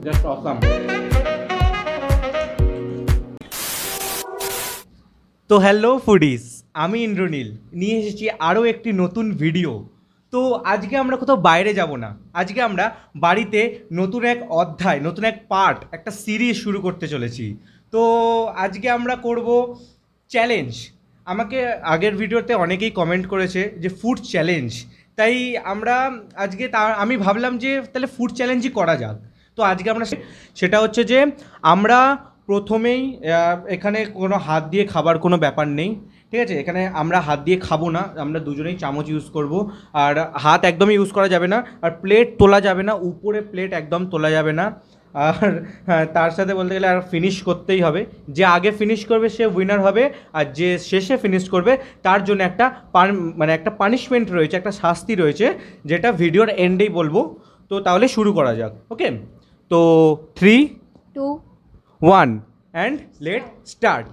Just awesome. তো hello foodies, আমি ইন্দ্রনীল নিয়ে এসেছি আরও একটি নতুন ভিডিও। তো আজকে আমরা কোথাও বাইরে যাব না, আজকে আমরা বাড়িতে নতুন এক অধ্যায়, নতুন এক পার্ট, একটা সিরিজ শুরু করতে চলেছি। তো আজকে আমরা করব চ্যালেঞ্জ। আমাকে আগের ভিডিওতে অনেকেই কমেন্ট করেছে যে ফুড চ্যালেঞ্জ, তাই আমরা আজকে আমি ভাবলাম যে তাহলে ফুড চ্যালেঞ্জই করা যাক। তো আজকে আমরা সেটা হচ্ছে যে আমরা প্রথমেই এখানে কোনো হাত দিয়ে খাবার কোনো ব্যাপার নেই, ঠিক আছে? এখানে আমরা হাত দিয়ে খাবো না, আমরা দুজনেই চামচ ইউজ করব। আর হাত একদমই ইউজ করা যাবে না, আর প্লেট তোলা যাবে না, উপরে প্লেট একদম তোলা যাবে না। আর হ্যাঁ, তার সাথে বলতে গেলে আর ফিনিশ করতেই হবে। যে আগে ফিনিশ করবে সে উইনার হবে, আর যে শেষে ফিনিশ করবে তার জন্য একটা একটা পানিশমেন্ট রয়েছে, একটা শাস্তি রয়েছে, যেটা ভিডিওর এন্ডেই বলবো। তো তাহলে শুরু করা যাক, ওকে? তো 3, 2, 1 and let's start.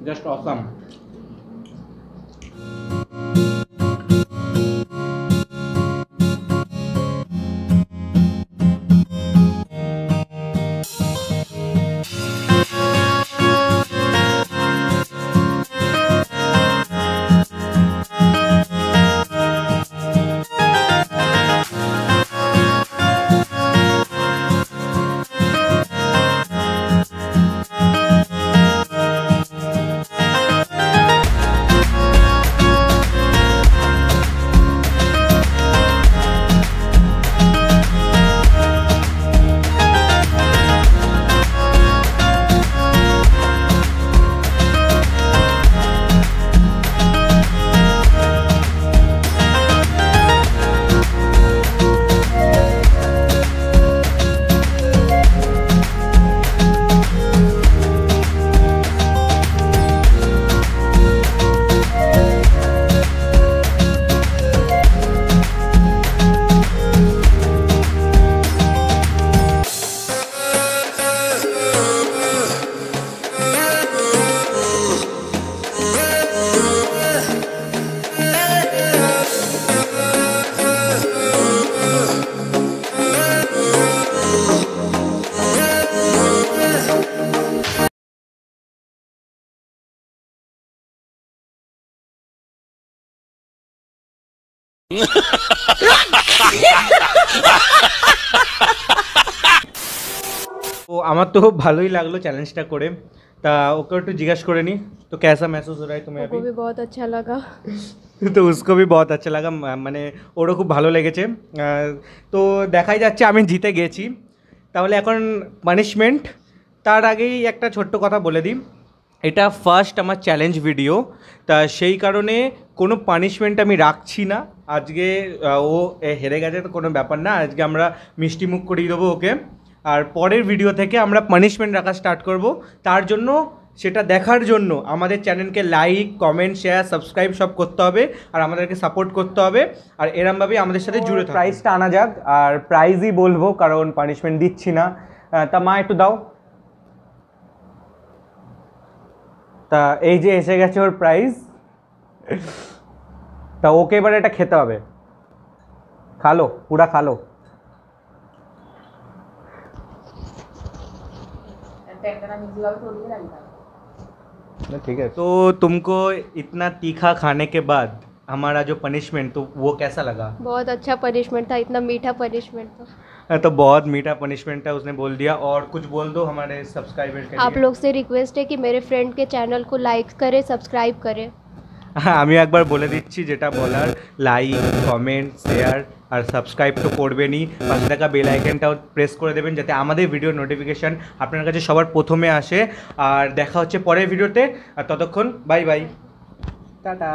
Just awesome. तो আমার তো ভালোই লাগলো চ্যালেঞ্জটা করে। তা ওকে একটু জিজ্ঞাসা করে নি, तो कैसा महसूस हो रहा है तुम्हें अभी? को भी बहुत अच्छा लगा। তো उसको भी बहुत अच्छा लगा, মানে ওরও খুব ভালো লেগেছে। তো দেখাই যাচ্ছে আমি জিতে গেছি। তাহলে এখন পানিশমেন্ট। তার আগেই একটা ছোট্ট কথা বলে দিই, এটা ফার্স্ট আমার চ্যালেঞ্জ ভিডিও, তা সেই কারণে কোনো পানিশমেন্ট আমি রাখছি না। আজকে ও হেরে গেছে তো কোনো ব্যাপার না, আজকে আমরা মিষ্টি মুখ করিয়ে দেবো ওকে। আর পরের ভিডিও থেকে আমরা পানিশমেন্ট রাখা স্টার্ট করব। তার জন্য সেটা দেখার জন্য আমাদের চ্যানেলকে লাইক, কমেন্ট, শেয়ার, সাবস্ক্রাইব সব করতে হবে, আর আমাদেরকে সাপোর্ট করতে হবে, আর এরমভাবেই আমাদের সাথে জুড়ে থাকবে। প্রাইজটা আনা যাক, আর প্রাইজই বলবো কারণ পানিশমেন্ট দিচ্ছি না। তা মা একটু দাও। তা এই যে এসে গেছে ওর প্রাইজ। তা ওকে এবারে এটা খেতে হবে, খালো, পুরা খালো। ठीक है, तो तुमको इतना तीखा खाने के बाद हमारा जो पनिशमेंट, तो वो कैसा लगा? बहुत अच्छा पनिशमेंट था, इतना मीठा पनिशमेंट था। तो बहुत मीठा पनिशमेंट है, उसने बोल दिया। और कुछ बोल दो हमारे सब्सक्राइबर के लिए। आप लोग से रिक्वेस्ट है कि मेरे फ्रेंड के चैनल को लाइक करें, सब्सक्राइब करें। আমি একবার বলে দিচ্ছি যেটা বলার, লাইক, কমেন্ট, শেয়ার আর সাবস্ক্রাইব তো করবেনই, পাশে থাকা বেল আইকনটাও প্রেস করে দেবেন যাতে আমাদের ভিডিও নোটিফিকেশান আপনার কাছে সবার প্রথমে আসে। আর দেখা হচ্ছে পরের ভিডিওতে, আর ততক্ষণ বাই বাই, টাটা।